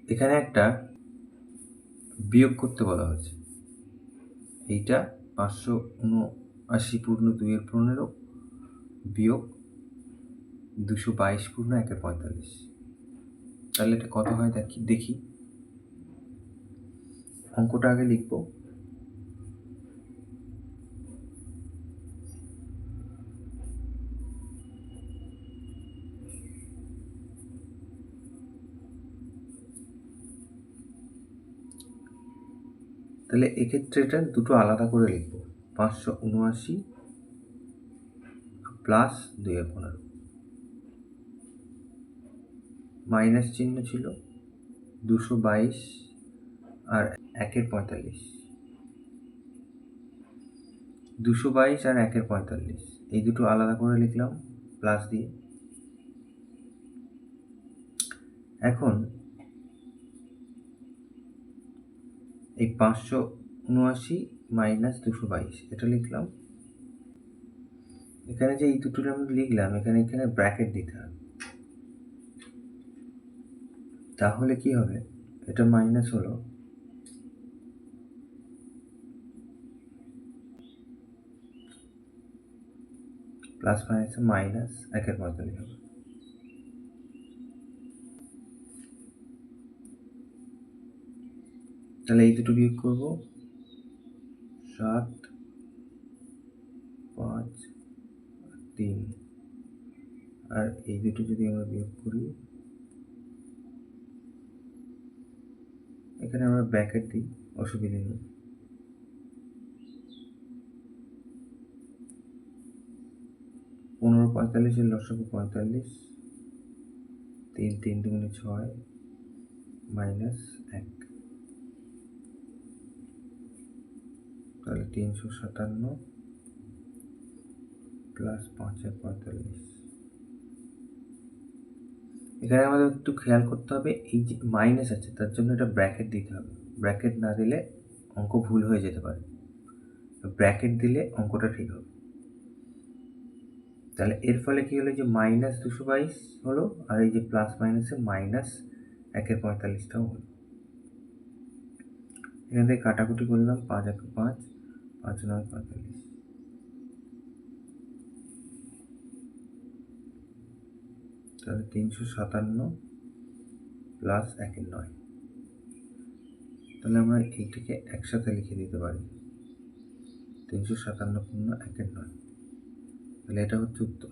এখানে একটা বিয়োগ করতে বলা হয়েছে। এইটা 579 পূর্ণ 2-15 বিয়োগ 222 পূর্ণ 1-45। তাহলে এটা কত হয় দেখি। অঙ্কটা আগে লিখব। তাহলে এক্ষেত্রে এটা দুটো আলাদা করে লিখব। 579 প্লাস 2-15 মাইনাস চিহ্ন ছিল 222 আর 1-45। 222 আর 1-45 এই দুটো আলাদা করে লিখলাম প্লাস দিয়ে। এখন এই 579 মাইনাস 222 এটা লিখলাম। এখানে যে এই দুটো আমরা লিখলাম এখানে ব্র্যাকেট দিতে হবে। তাহলে কি হবে, এটা মাইনাস হলো প্লাস মাইনাসে মাইনাস 1-45 হবে। তাহলে এই দুটো বিয়োগ করব 7, 5, 3 আর এই দুটো যদি আমরা বিয়োগ করি, এখানে আমরা ব্র্যাকেট দিই, অসুবিধা নেই। 15-45 এর লসাগু 45, 3 3 দুগুণে 6 মাইনাস 1, তাহলে 357 প্লাস 5-45। এখানে আমাদের একটু খেয়াল করতে হবে, এই যে মাইনাস আছে তার জন্য এটা ব্র্যাকেট দিতে হবে। ব্র্যাকেট না দিলে অঙ্ক ভুল হয়ে যেতে পারে, ব্র্যাকেট দিলে অঙ্কটা ঠিক হবে। তাহলে এর ফলে কি হলো, যে মাইনাস 222 হলো আর এই যে প্লাস মাইনাসে মাইনাস 1-45টাও হলো। এখান থেকে কাটাকুটি করলাম, 5-1-5, 5-9-45। তাহলে 357 প্লাস 1-9। তাহলে আমরা এইটিকে একসাথে লিখে দিতে পারি, 357 পূর্ণ 1-9। তাহলে এটা হচ্ছে উত্তর।